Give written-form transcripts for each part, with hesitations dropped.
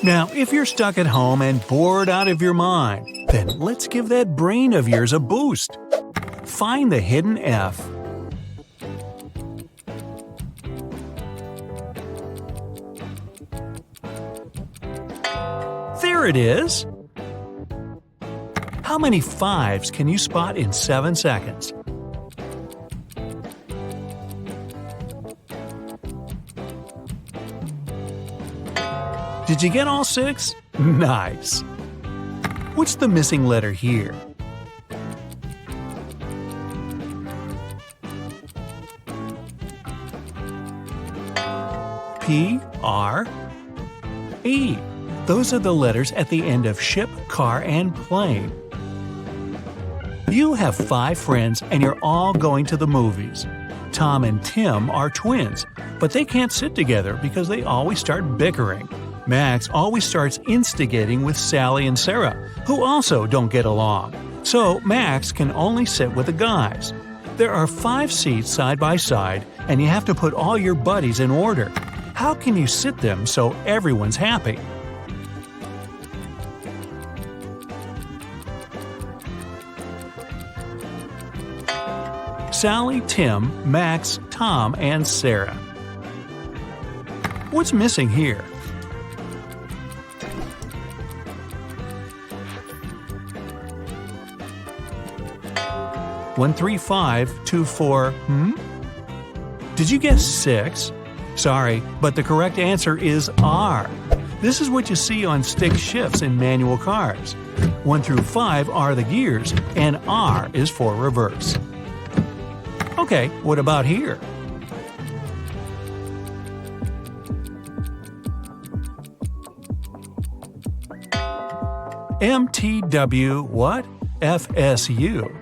Now, if you're stuck at home and bored out of your mind, then let's give that brain of yours a boost. Find the hidden F. There it is! How many 5s can you spot in 7 seconds? Did you get all 6? Nice! What's the missing letter here? P, R, E. Those are the letters at the end of ship, car, and plane. You have 5 friends and you're all going to the movies. Tom and Tim are twins, but they can't sit together because they always start bickering. Max always starts instigating with Sally and Sarah, who also don't get along. So Max can only sit with the guys. There are 5 seats side by side, and you have to put all your buddies in order. How can you sit them so everyone's happy? Sally, Tim, Max, Tom, and Sarah. What's missing here? One, 3, 5, 2, 4. Did you guess 6? Sorry, but the correct answer is R. This is what you see on stick shifts in manual cars. 1 through 5 are the gears, and R is for reverse. Okay, what about here? MTW what? FSU.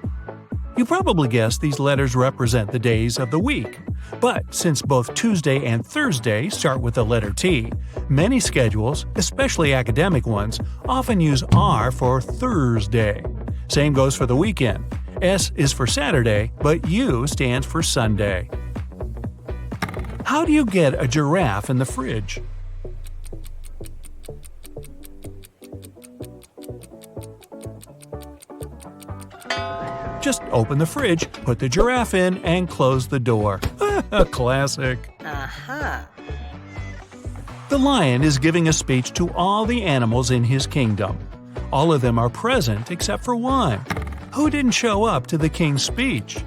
You probably guessed these letters represent the days of the week. But since both Tuesday and Thursday start with the letter T, many schedules, especially academic ones, often use R for Thursday. Same goes for the weekend. S is for Saturday, but U stands for Sunday. How do you get a giraffe in the fridge? Just open the fridge, put the giraffe in, and close the door. A classic. The lion is giving a speech to all the animals in his kingdom. All of them are present except for one. Who didn't show up to the king's speech?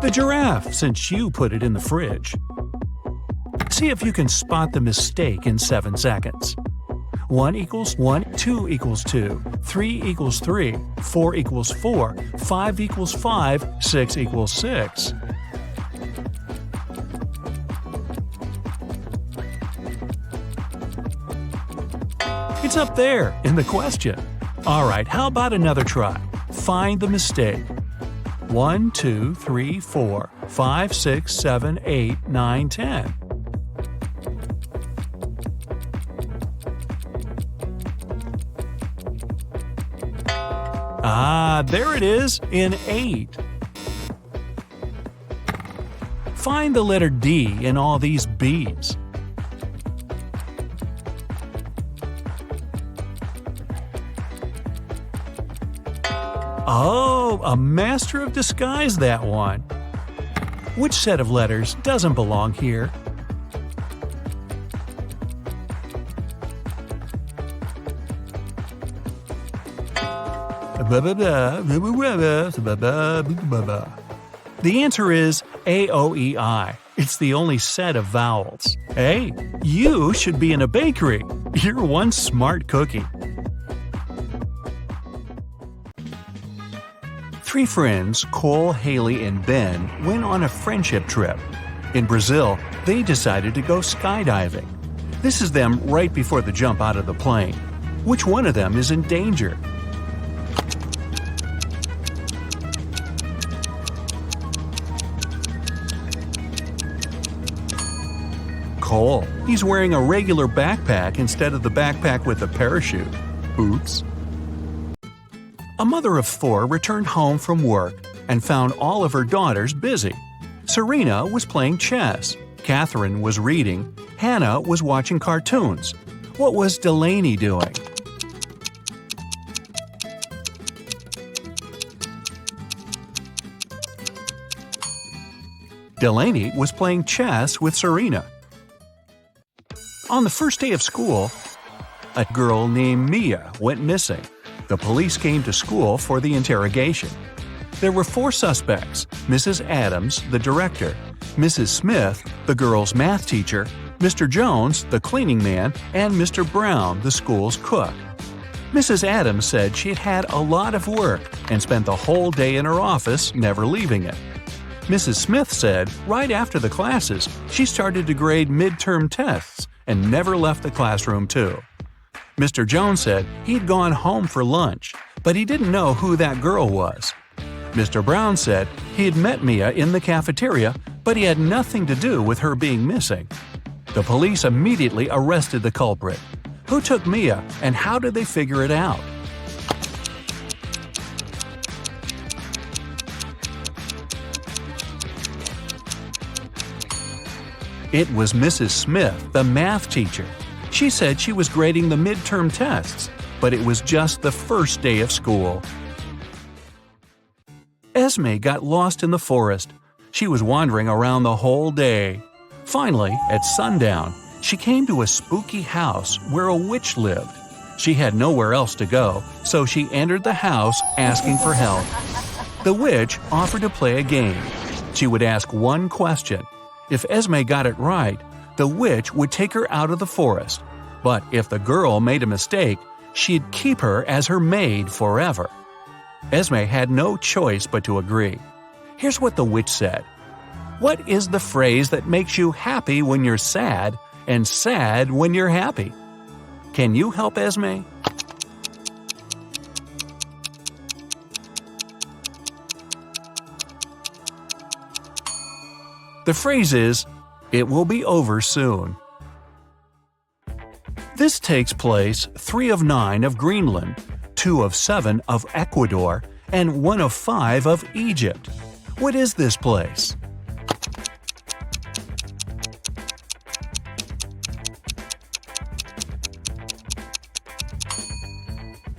The giraffe, since you put it in the fridge. See if you can spot the mistake in 7 seconds. 1 equals 1, 2 equals 2, 3 equals 3, 4 equals 4, 5 equals 5, 6 equals 6. It's up there in the question. Alright, how about another try? Find the mistake. 1, 2, 3, 4, 5, 6, 7, 8, 9, 10. Ah, there it is, in 8. Find the letter D in all these B's. Oh, a master of disguise, that one. Which set of letters doesn't belong here? The answer is AOEI. It's the only set of vowels. Hey, you should be in a bakery. You're one smart cookie. 3 friends, Cole, Haley, and Ben, went on a friendship trip. In Brazil, they decided to go skydiving. This is them right before the jump out of the plane. Which one of them is in danger? Cole. He's wearing a regular backpack instead of the backpack with the parachute. Oops. A mother of 4 returned home from work and found all of her daughters busy. Serena was playing chess. Catherine was reading. Hannah was watching cartoons. What was Delaney doing? Delaney was playing chess with Serena. On the first day of school, a girl named Mia went missing. The police came to school for the interrogation. There were 4 suspects: Mrs. Adams, the director; Mrs. Smith, the girl's math teacher; Mr. Jones, the cleaning man; and Mr. Brown, the school's cook. Mrs. Adams said she'd had a lot of work and spent the whole day in her office, never leaving it. Mrs. Smith said right after the classes, she started to grade midterm tests and never left the classroom too. Mr. Jones said he'd gone home for lunch, but he didn't know who that girl was. Mr. Brown said he had met Mia in the cafeteria, but he had nothing to do with her being missing. The police immediately arrested the culprit. Who took Mia, and how did they figure it out? It was Mrs. Smith, the math teacher. She said she was grading the midterm tests, but it was just the first day of school. Esme got lost in the forest. She was wandering around the whole day. Finally, at sundown, she came to a spooky house where a witch lived. She had nowhere else to go, so she entered the house asking for help. The witch offered to play a game. She would ask one question. If Esme got it right, the witch would take her out of the forest. But if the girl made a mistake, she'd keep her as her maid forever. Esme had no choice but to agree. Here's what the witch said. What is the phrase that makes you happy when you're sad and sad when you're happy? Can you help Esme? The phrase is, "It will be over soon." This takes place 3 of 9 of Greenland, 2 of 7 of Ecuador, and 1 of 5 of Egypt. What is this place?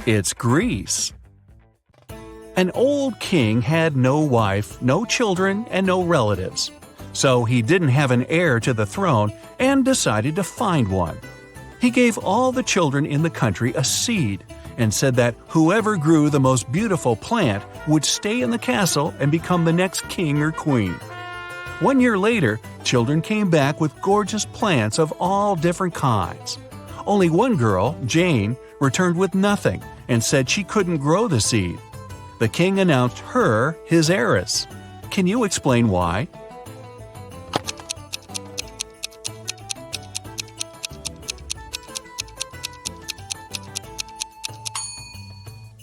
It's Greece. An old king had no wife, no children, and no relatives. So he didn't have an heir to the throne and decided to find one. He gave all the children in the country a seed and said that whoever grew the most beautiful plant would stay in the castle and become the next king or queen. 1 year later, children came back with gorgeous plants of all different kinds. Only one girl, Jane, returned with nothing and said she couldn't grow the seed. The king announced her his heiress. Can you explain why?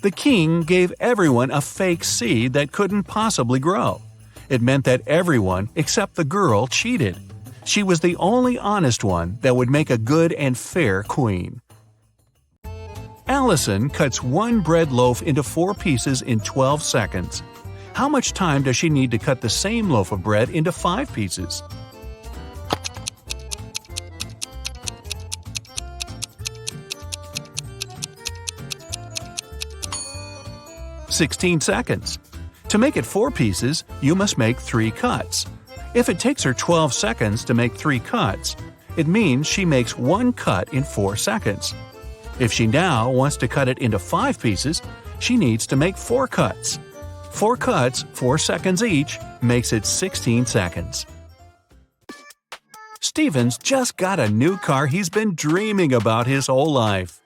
The king gave everyone a fake seed that couldn't possibly grow. It meant that everyone except the girl cheated. She was the only honest one that would make a good and fair queen. Allison cuts 1 bread loaf into 4 pieces in 12 seconds. How much time does she need to cut the same loaf of bread into 5 pieces? "16 seconds. To make it 4 pieces, you must make 3 cuts. If it takes her 12 seconds to make 3 cuts, it means she makes 1 cut in 4 seconds. If she now wants to cut it into 5 pieces, she needs to make 4 cuts. 4 cuts, 4 seconds each, makes it 16 seconds. Steven's just got a new car he's been dreaming about his whole life.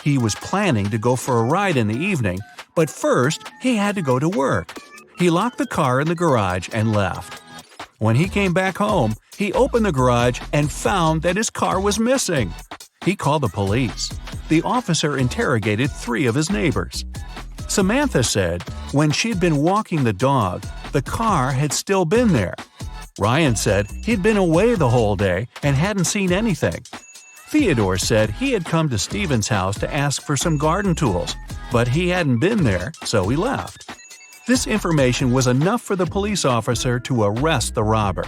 He was planning to go for a ride in the evening, but first he had to go to work. He locked the car in the garage and left. When he came back home, he opened the garage and found that his car was missing. He called the police. The officer interrogated 3 of his neighbors. Samantha said when she'd been walking the dog, the car had still been there. Ryan said he'd been away the whole day and hadn't seen anything. Theodore said he had come to Steven's house to ask for some garden tools, but he hadn't been there, so he left. This information was enough for the police officer to arrest the robber.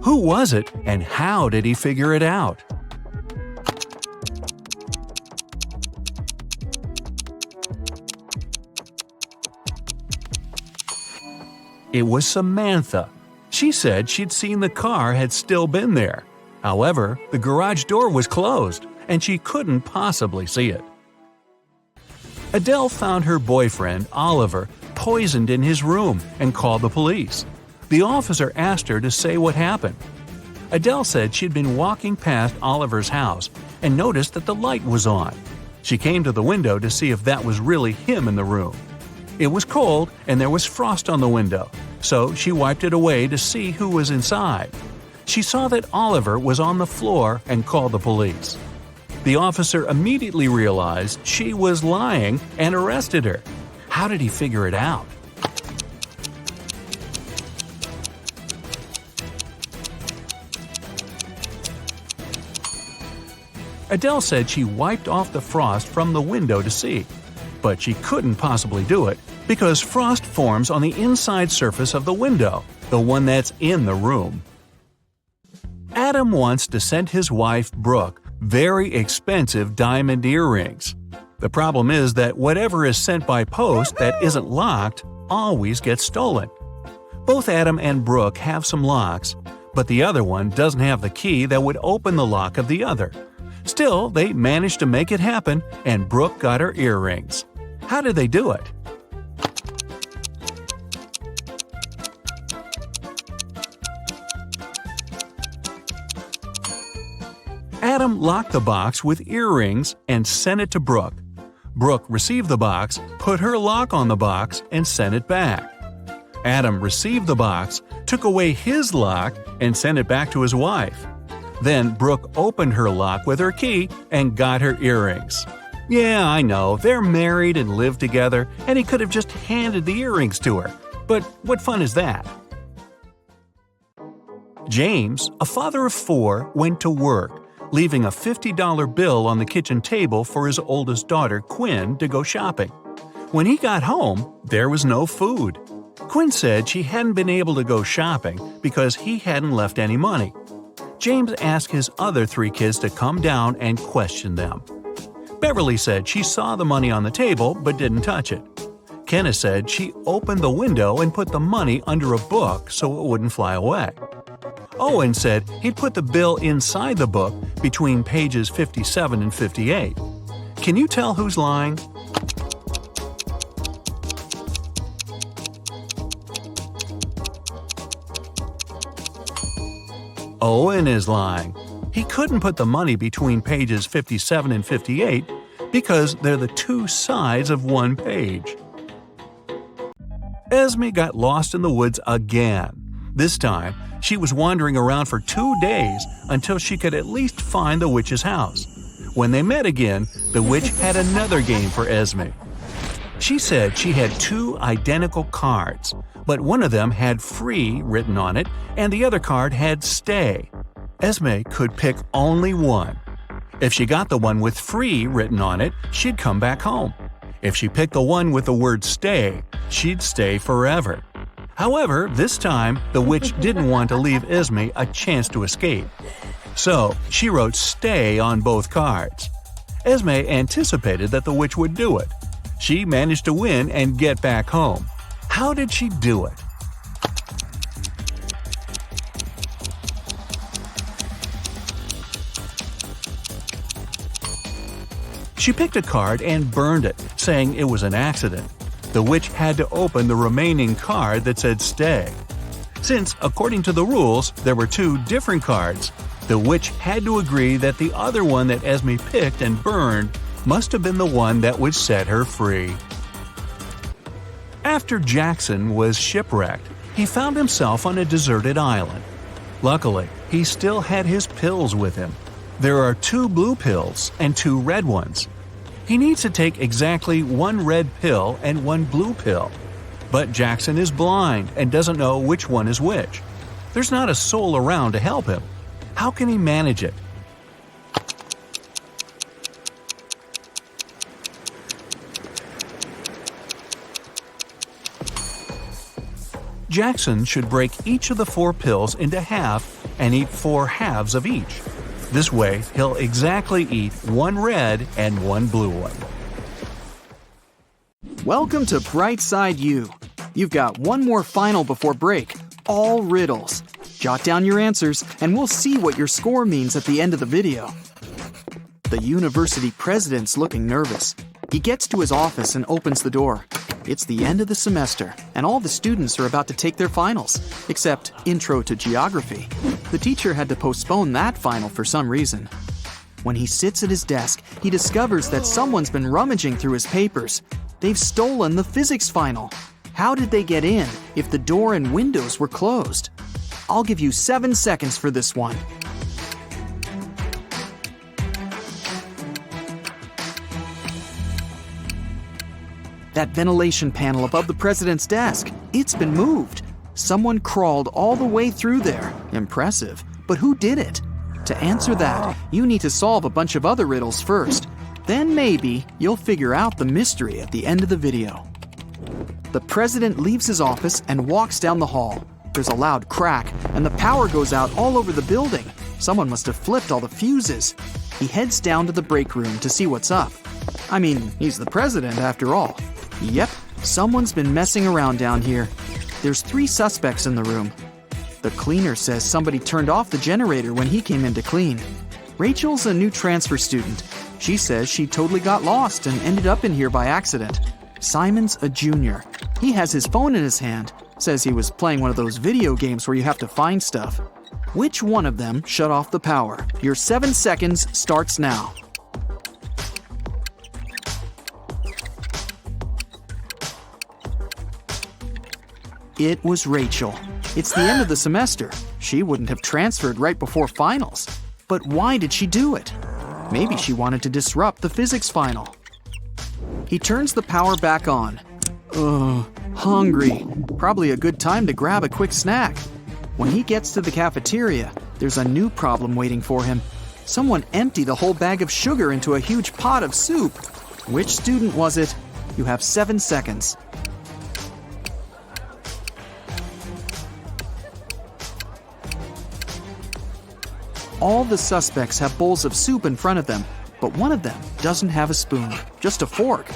Who was it, and how did he figure it out? It was Samantha. She said she'd seen the car had still been there. However, the garage door was closed, and she couldn't possibly see it. Adele found her boyfriend, Oliver, poisoned in his room and called the police. The officer asked her to say what happened. Adele said she'd been walking past Oliver's house and noticed that the light was on. She came to the window to see if that was really him in the room. It was cold and there was frost on the window, so she wiped it away to see who was inside. She saw that Oliver was on the floor and called the police. The officer immediately realized she was lying and arrested her. How did he figure it out? Adele said she wiped off the frost from the window to see, but she couldn't possibly do it because frost forms on the inside surface of the window, the one that's in the room. Adam wants to send his wife, Brooke, very expensive diamond earrings. The problem is that whatever is sent by post that isn't locked always gets stolen. Both Adam and Brooke have some locks, but the other one doesn't have the key that would open the lock of the other. Still, they managed to make it happen, and Brooke got her earrings. How did they do it? Adam locked the box with earrings and sent it to Brooke. Brooke received the box, put her lock on the box, and sent it back. Adam received the box, took away his lock, and sent it back to his wife. Then Brooke opened her lock with her key and got her earrings. Yeah, I know, they're married and live together, and he could have just handed the earrings to her. But what fun is that? James, a father of 4, went to work, leaving a $50 bill on the kitchen table for his oldest daughter, Quinn, to go shopping. When he got home, there was no food. Quinn said she hadn't been able to go shopping because he hadn't left any money. James asked his other 3 kids to come down and question them. Beverly said she saw the money on the table but didn't touch it. Kenneth said she opened the window and put the money under a book so it wouldn't fly away. Owen said he'd put the bill inside the book between pages 57 and 58. Can you tell who's lying? Owen is lying. He couldn't put the money between pages 57 and 58 because they're the 2 sides of one page. Esme got lost in the woods again. This time, she was wandering around for 2 days until she could at least find the witch's house. When they met again, the witch had another game for Esme. She said she had 2 identical cards, but one of them had free written on it and the other card had stay. Esme could pick only one. If she got the one with free written on it, she'd come back home. If she picked the one with the word stay, she'd stay forever. However, this time, the witch didn't want to leave Esme a chance to escape. So, she wrote stay on both cards. Esme anticipated that the witch would do it. She managed to win and get back home. How did she do it? She picked a card and burned it, saying it was an accident. The witch had to open the remaining card that said stay. Since, according to the rules, there were 2 different cards, the witch had to agree that the other one that Esme picked and burned must have been the one that would set her free. After Jackson was shipwrecked, he found himself on a deserted island. Luckily, he still had his pills with him. There are 2 blue pills and 2 red ones. He needs to take exactly 1 red pill and 1 blue pill. But Jackson is blind and doesn't know which one is which. There's not a soul around to help him. How can he manage it? Jackson should break each of the 4 pills into half and eat 4 halves of each. This way, he'll exactly eat 1 red and 1 blue one. Welcome to Brightside U. You've got one more final before break, all riddles. Jot down your answers, and we'll see what your score means at the end of the video. The university president's looking nervous. He gets to his office and opens the door. It's the end of the semester, and all the students are about to take their finals, except Intro to Geography. The teacher had to postpone that final for some reason. When he sits at his desk, he discovers that someone's been rummaging through his papers. They've stolen the physics final. How did they get in if the door and windows were closed? I'll give you 7 seconds for this one. That ventilation panel above the president's desk, it's been moved. Someone crawled all the way through there. Impressive. But who did it? To answer that, you need to solve a bunch of other riddles first. Then maybe you'll figure out the mystery at the end of the video. The president leaves his office and walks down the hall. There's a loud crack, and the power goes out all over the building. Someone must have flipped all the fuses. He heads down to the break room to see what's up. I mean, he's the president after all. Yep, someone's been messing around down here. There's 3 suspects in the room. The cleaner says somebody turned off the generator when he came in to clean. Rachel's a new transfer student. She says she totally got lost and ended up in here by accident. Simon's a junior. He has his phone in his hand. Says he was playing one of those video games where you have to find stuff. Which one of them shut off the power? Your 7 seconds starts now. It was Rachel. It's the end of the semester. She wouldn't have transferred right before finals. But why did she do it? Maybe she wanted to disrupt the physics final. He turns the power back on. Hungry. Probably a good time to grab a quick snack. When he gets to the cafeteria, there's a new problem waiting for him. Someone emptied a whole bag of sugar into a huge pot of soup. Which student was it? You have 7 seconds. All the suspects have bowls of soup in front of them, but one of them doesn't have a spoon, just a fork.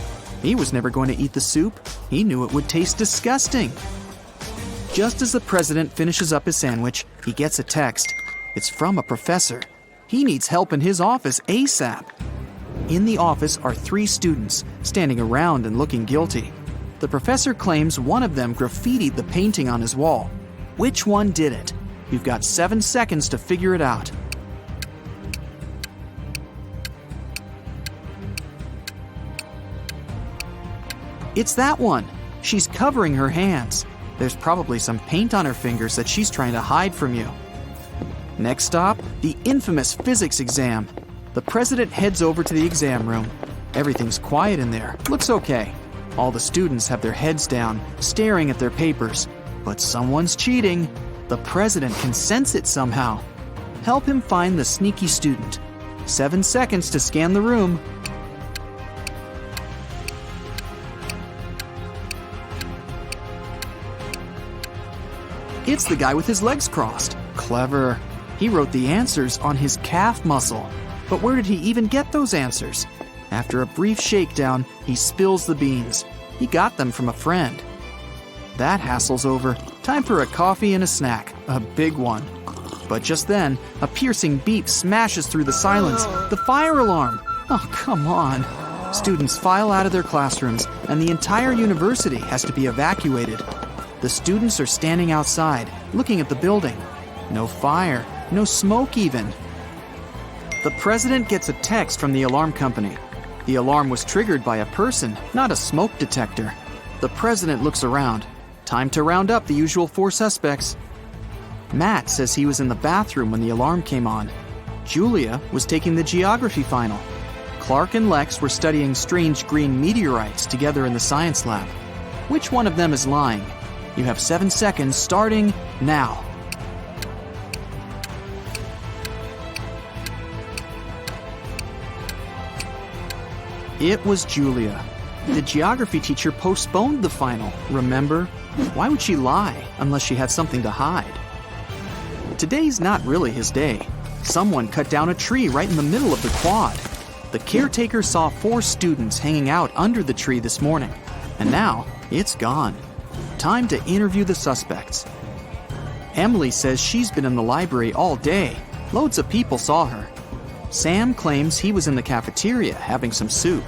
He was never going to eat the soup. He knew it would taste disgusting. Just as the president finishes up his sandwich, he gets a text. It's from a professor. He needs help in his office ASAP. In the office are 3 students, standing around and looking guilty. The professor claims one of them graffitied the painting on his wall. Which one did it? You've got 7 seconds to figure it out. It's that one. She's covering her hands. There's probably some paint on her fingers that she's trying to hide from you. Next stop, the infamous physics exam. The president heads over to the exam room. Everything's quiet in there. Looks okay. All the students have their heads down, staring at their papers. But someone's cheating. The president can sense it somehow. Help him find the sneaky student. 7 seconds to scan the room. It's the guy with his legs crossed. Clever. He wrote the answers on his calf muscle. But where did he even get those answers? After a brief shakedown, he spills the beans. He got them from a friend. That hassle's over. Time for a coffee and a snack. A big one. But just then, a piercing beep smashes through the silence. The fire alarm! Oh, come on. Students file out of their classrooms, and the entire university has to be evacuated. The students are standing outside, looking at the building. No fire, no smoke even. The president gets a text from the alarm company. The alarm was triggered by a person, not a smoke detector. The president looks around. Time to round up the usual 4 suspects. Matt says he was in the bathroom when the alarm came on. Julia was taking the geography final. Clark and Lex were studying strange green meteorites together in the science lab. Which one of them is lying? You have 7 seconds starting now. It was Julia. The geography teacher postponed the final, remember? Why would she lie unless she had something to hide? Today's not really his day. Someone cut down a tree right in the middle of the quad. The caretaker saw 4 students hanging out under the tree this morning, and now it's gone. Time to interview the suspects. Emily says she's been in the library all day. Loads of people saw her. Sam claims he was in the cafeteria having some soup.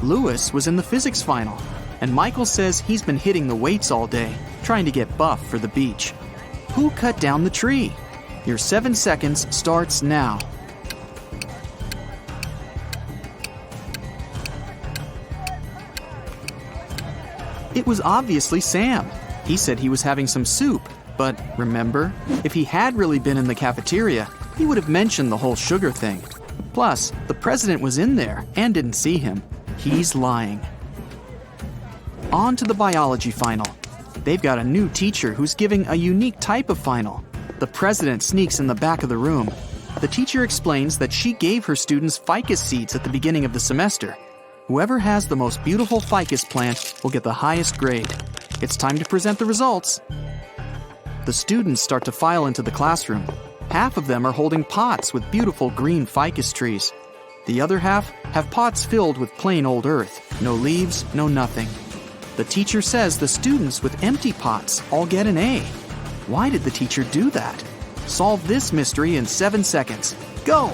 Lewis was in the physics final, and Michael says he's been hitting the weights all day, trying to get buff for the beach. Who cut down the tree? Your 7 seconds starts now. It was obviously Sam. He said he was having some soup, but remember, if he had really been in the cafeteria, he would have mentioned the whole sugar thing. Plus, the president was in there and didn't see him. He's lying. On to the biology final. They've got a new teacher who's giving a unique type of final. The president sneaks in the back of the room. The teacher explains that she gave her students ficus seeds at the beginning of the semester. Whoever has the most beautiful ficus plant will get the highest grade. It's time to present the results. The students start to file into the classroom. Half of them are holding pots with beautiful green ficus trees. The other half have pots filled with plain old earth. No leaves, no nothing. The teacher says the students with empty pots all get an A. Why did the teacher do that? Solve this mystery in 7 seconds. Go!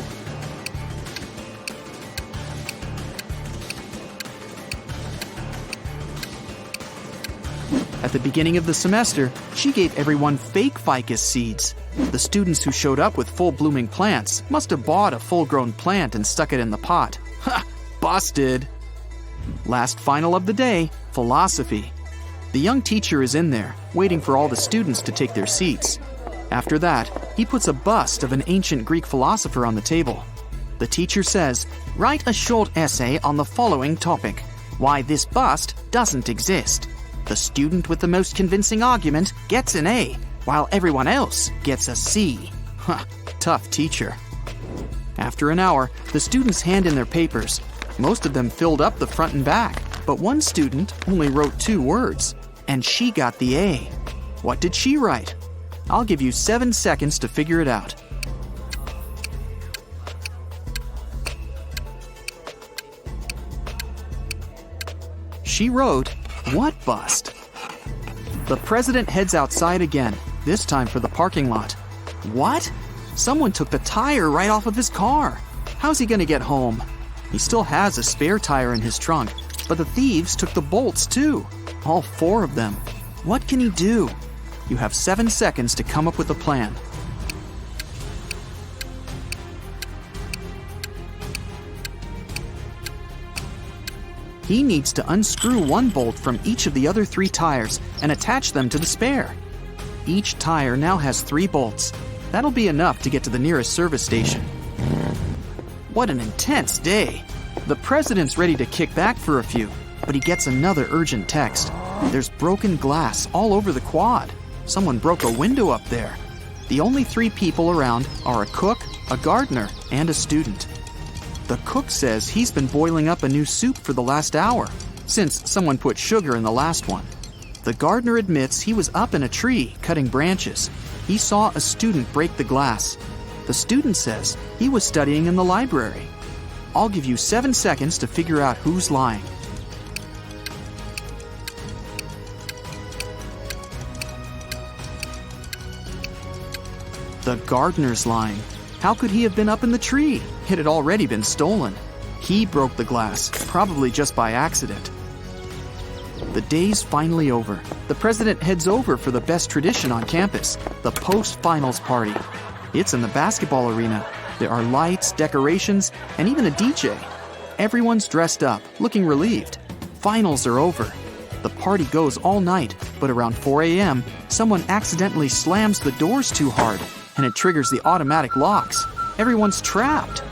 At the beginning of the semester, she gave everyone fake ficus seeds. The students who showed up with full-blooming plants must have bought a full-grown plant and stuck it in the pot. Ha! Busted! Last final of the day, philosophy. The young teacher is in there, waiting for all the students to take their seats. After that, he puts a bust of an ancient Greek philosopher on the table. The teacher says, "Write a short essay on the following topic: why this bust doesn't exist." The student with the most convincing argument gets an A, while everyone else gets a C. Huh, tough teacher. After an hour, the students hand in their papers. Most of them filled up the front and back, but one student only wrote 2 words, and she got the A. What did she write? I'll give you 7 seconds to figure it out. She wrote, "What bust?" The president heads outside again, this time for the parking lot. What? Someone took the tire right off of his car. How's he gonna get home? He still has a spare tire in his trunk, but the thieves took the bolts too. All 4 of them. What can he do? You have 7 seconds to come up with a plan. He needs to unscrew one bolt from each of the other 3 tires and attach them to the spare. Each tire now has 3 bolts. That'll be enough to get to the nearest service station. What an intense day. The president's ready to kick back for a few, but he gets another urgent text. There's broken glass all over the quad. Someone broke a window up there. The only 3 people around are a cook, a gardener, and a student. The cook says he's been boiling up a new soup for the last hour, since someone put sugar in the last one. The gardener admits he was up in a tree cutting branches. He saw a student break the glass. The student says he was studying in the library. I'll give you 7 seconds to figure out who's lying. The gardener's lying. How could he have been up in the tree? It had already been stolen. He broke the glass, probably just by accident. The day's finally over. The president heads over for the best tradition on campus, the post-finals party. It's in the basketball arena. There are lights, decorations, and even a DJ. Everyone's dressed up, looking relieved. Finals are over. The party goes all night, but around 4 a.m., someone accidentally slams the doors too hard, and it triggers the automatic locks. Everyone's trapped.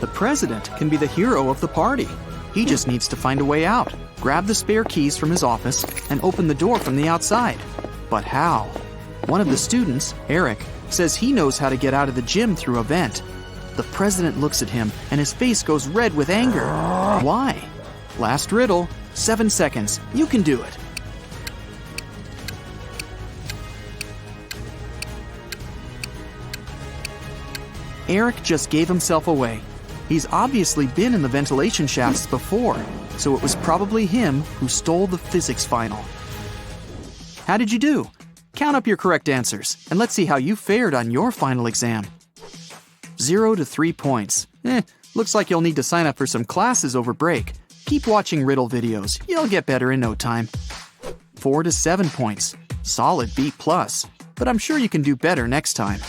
The president can be the hero of the party. He just needs to find a way out, grab the spare keys from his office, and open the door from the outside. But how? One of the students, Eric, says he knows how to get out of the gym through a vent. The president looks at him, and his face goes red with anger. Why? Last riddle, 7 seconds. You can do it. Eric just gave himself away. He's obviously been in the ventilation shafts before, so it was probably him who stole the physics final. How did you do? Count up your correct answers, and let's see how you fared on your final exam. 0 to 3 points. Looks like you'll need to sign up for some classes over break. Keep watching riddle videos. You'll get better in no time. 4 to 7 points. Solid B+, but I'm sure you can do better next time.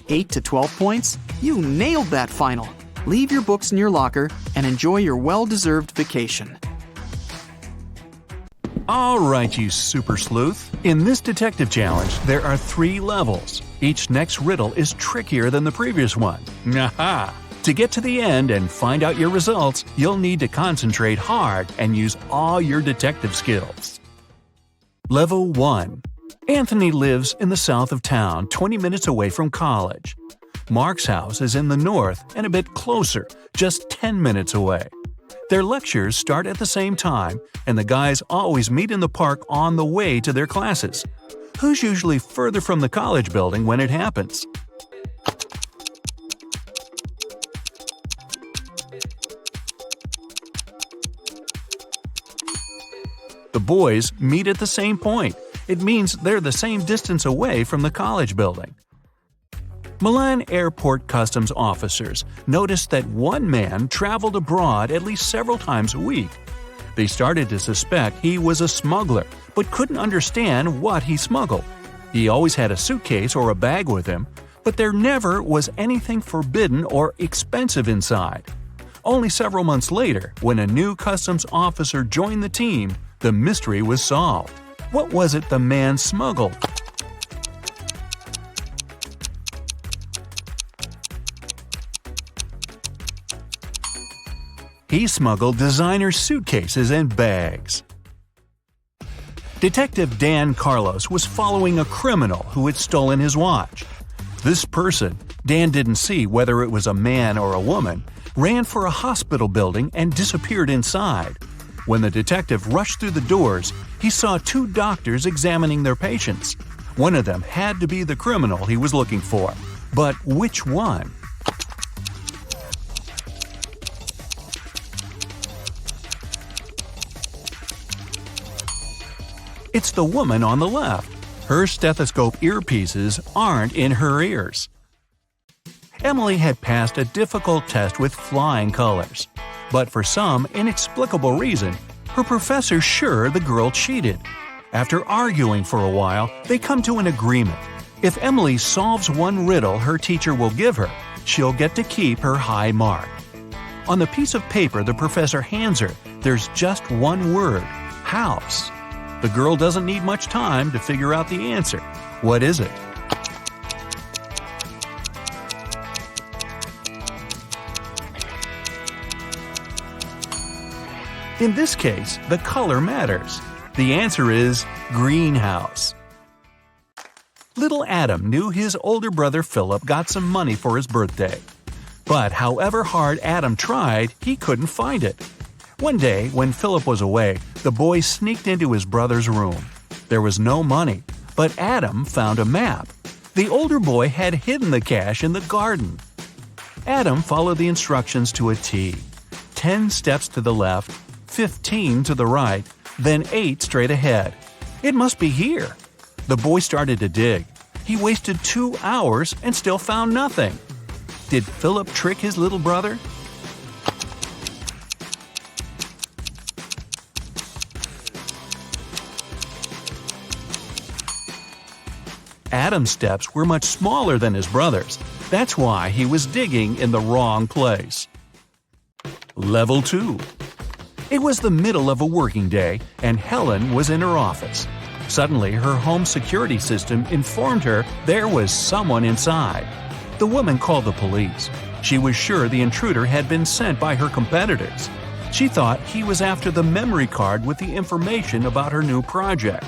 8 to 12 points. You nailed that final. Leave your books in your locker and enjoy your well-deserved vacation. All right, you super sleuth. In this detective challenge, there are 3 levels. Each next riddle is trickier than the previous one. Aha! To get to the end and find out your results, you'll need to concentrate hard and use all your detective skills. Level 1. Anthony lives in the south of town, 20 minutes away from college. Mark's house is in the north and a bit closer, just 10 minutes away. Their lectures start at the same time, and the guys always meet in the park on the way to their classes. Who's usually further from the college building when it happens? The boys meet at the same point. It means they're the same distance away from the college building. Milan airport customs officers noticed that one man traveled abroad at least several times a week. They started to suspect he was a smuggler, but couldn't understand what he smuggled. He always had a suitcase or a bag with him, but there never was anything forbidden or expensive inside. Only several months later, when a new customs officer joined the team, the mystery was solved. What was it the man smuggled? He smuggled designer suitcases and bags. Detective Dan Carlos was following a criminal who had stolen his watch. This person, Dan didn't see whether it was a man or a woman, ran for a hospital building and disappeared inside. When the detective rushed through the doors, he saw 2 doctors examining their patients. One of them had to be the criminal he was looking for. But which one? It's the woman on the left. Her stethoscope earpieces aren't in her ears. Emily had passed a difficult test with flying colors. But for some inexplicable reason, her professor's sure the girl cheated. After arguing for a while, they come to an agreement. If Emily solves one riddle her teacher will give her, she'll get to keep her high mark. On the piece of paper the professor hands her, there's just one word: house. The girl doesn't need much time to figure out the answer. What is it? In this case, the color matters. The answer is greenhouse. Little Adam knew his older brother Philip got some money for his birthday. But however hard Adam tried, he couldn't find it. One day, when Philip was away, the boy sneaked into his brother's room. There was no money, but Adam found a map. The older boy had hidden the cash in the garden. Adam followed the instructions to a T. 10 steps to the left, 15 to the right, then 8 straight ahead. It must be here. The boy started to dig. He wasted 2 hours and still found nothing. Did Philip trick his little brother? Adam's steps were much smaller than his brother's. That's why he was digging in the wrong place. Level 2. It was the middle of a working day, and Helen was in her office. Suddenly, her home security system informed her there was someone inside. The woman called the police. She was sure the intruder had been sent by her competitors. She thought he was after the memory card with the information about her new project.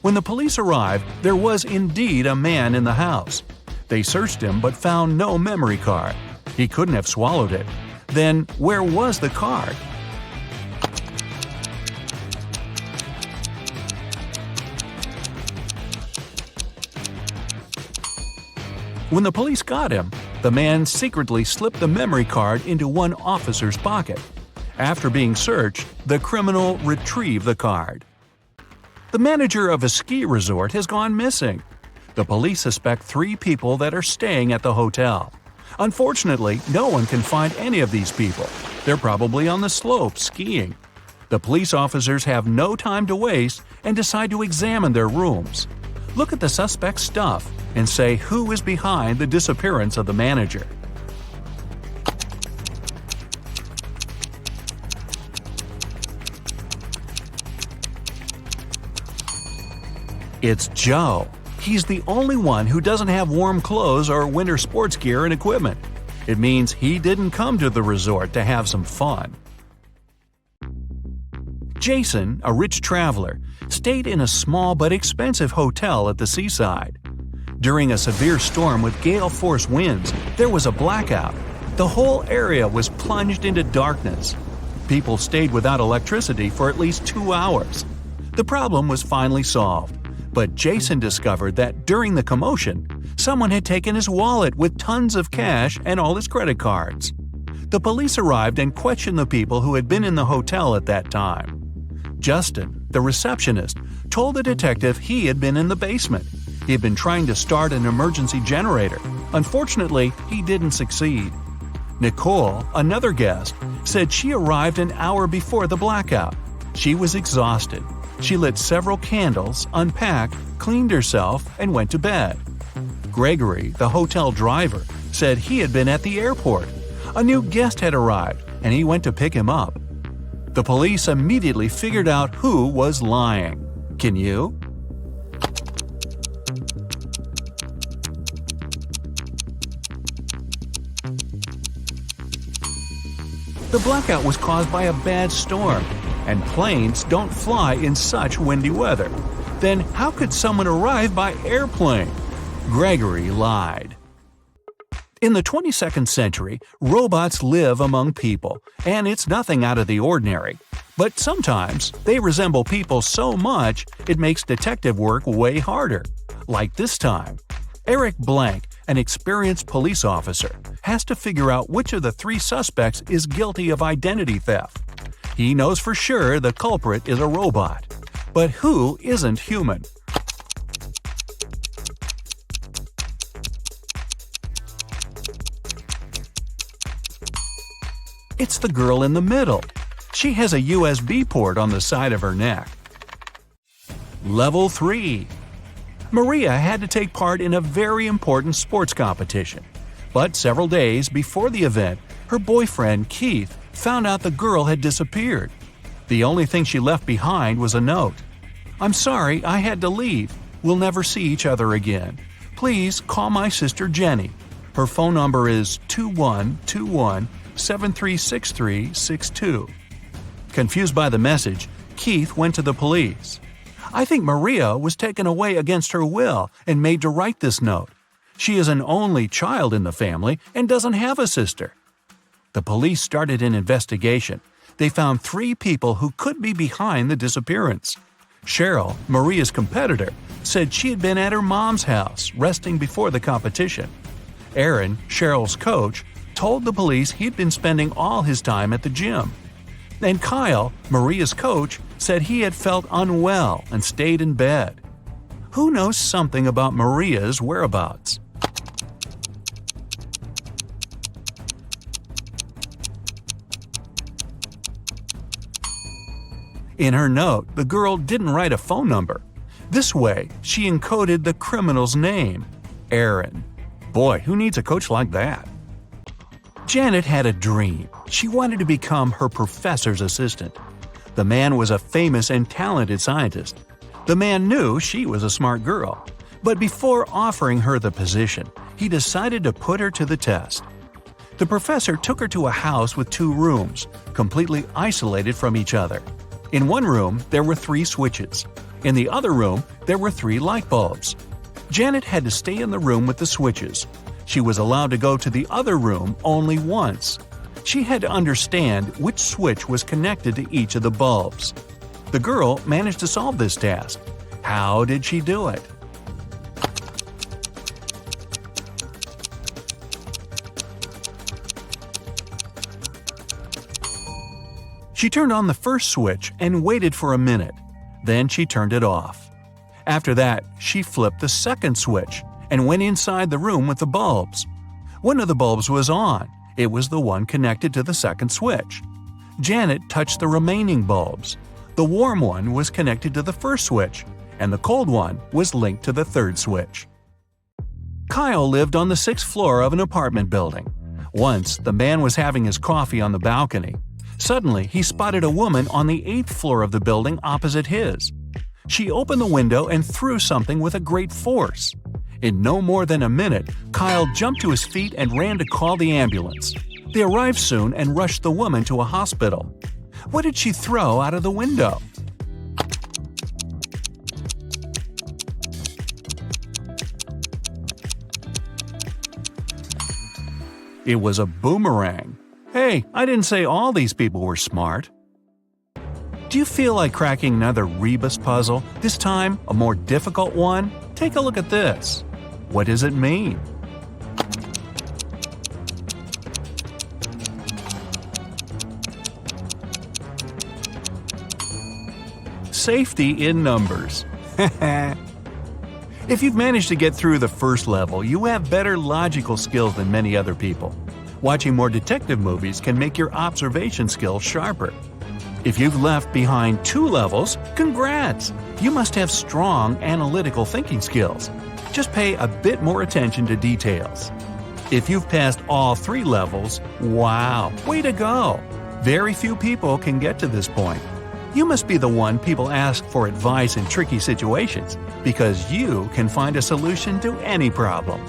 When the police arrived, there was indeed a man in the house. They searched him but found no memory card. He couldn't have swallowed it. Then, where was the card? When the police got him, the man secretly slipped the memory card into one officer's pocket. After being searched, the criminal retrieved the card. The manager of a ski resort has gone missing. The police suspect 3 people that are staying at the hotel. Unfortunately, no one can find any of these people. They're probably on the slopes skiing. The police officers have no time to waste and decide to examine their rooms. Look at the suspect's stuff and say who is behind the disappearance of the manager. It's Joe. He's the only one who doesn't have warm clothes or winter sports gear and equipment. It means he didn't come to the resort to have some fun. Jason, a rich traveler, stayed in a small but expensive hotel at the seaside. During a severe storm with gale-force winds, there was a blackout. The whole area was plunged into darkness. People stayed without electricity for at least 2 hours. The problem was finally solved. But Jason discovered that during the commotion, someone had taken his wallet with tons of cash and all his credit cards. The police arrived and questioned the people who had been in the hotel at that time. Justin, the receptionist, told the detective he had been in the basement. He had been trying to start an emergency generator. Unfortunately, he didn't succeed. Nicole, another guest, said she arrived an hour before the blackout. She was exhausted. She lit several candles, unpacked, cleaned herself, and went to bed. Gregory, the hotel driver, said he had been at the airport. A new guest had arrived, and he went to pick him up. The police immediately figured out who was lying. Can you? The blackout was caused by a bad storm, and planes don't fly in such windy weather. Then how could someone arrive by airplane? Gregory lied. In the 22nd century, robots live among people, and it's nothing out of the ordinary. But sometimes they resemble people so much it makes detective work way harder. Like this time. Eric Blank, an experienced police officer, has to figure out which of the 3 suspects is guilty of identity theft. He knows for sure the culprit is a robot. But who isn't human? It's the girl in the middle. She has a USB port on the side of her neck. Level 3. Maria had to take part in a very important sports competition. But several days before the event, her boyfriend, Keith, found out the girl had disappeared. The only thing she left behind was a note. "I'm sorry, I had to leave. We'll never see each other again. Please call my sister Jenny. Her phone number is 2121-736362. Confused by the message, Keith went to the police. "I think Maria was taken away against her will and made to write this note. She is an only child in the family and doesn't have a sister." The police started an investigation. They found 3 people who could be behind the disappearance. Cheryl, Maria's competitor, said she had been at her mom's house resting before the competition. Aaron, Cheryl's coach, told the police he'd been spending all his time at the gym. And Kyle, Maria's coach, said he had felt unwell and stayed in bed. Who knows something about Maria's whereabouts? In her note, the girl didn't write a phone number. This way, she encoded the criminal's name, Aaron. Boy, who needs a coach like that? Janet had a dream. She wanted to become her professor's assistant. The man was a famous and talented scientist. The man knew she was a smart girl. But before offering her the position, he decided to put her to the test. The professor took her to a house with 2 rooms, completely isolated from each other. In one room, there were 3 switches. In the other room, there were 3 light bulbs. Janet had to stay in the room with the switches. She was allowed to go to the other room only once. She had to understand which switch was connected to each of the bulbs. The girl managed to solve this task. How did she do it? She turned on the first switch and waited for a minute. Then she turned it off. After that, she flipped the second switch and went inside the room with the bulbs. One of the bulbs was on. It was the one connected to the second switch. Janet touched the remaining bulbs. The warm one was connected to the first switch, and the cold one was linked to the third switch. Kyle lived on the 6th floor of an apartment building. Once, the man was having his coffee on the balcony. Suddenly, he spotted a woman on the 8th floor of the building opposite his. She opened the window and threw something with a great force. In no more than a minute, Kyle jumped to his feet and ran to call the ambulance. They arrived soon and rushed the woman to a hospital. What did she throw out of the window? It was a boomerang. Hey, I didn't say all these people were smart. Do you feel like cracking another rebus puzzle, this time a more difficult one? Take a look at this. What does it mean? Safety in numbers. If you've managed to get through the first level, you have better logical skills than many other people. Watching more detective movies can make your observation skills sharper. If you've left behind 2 levels, congrats! You must have strong analytical thinking skills. Just pay a bit more attention to details. If you've passed all 3 levels, wow, way to go! Very few people can get to this point. You must be the one people ask for advice in tricky situations, because you can find a solution to any problem.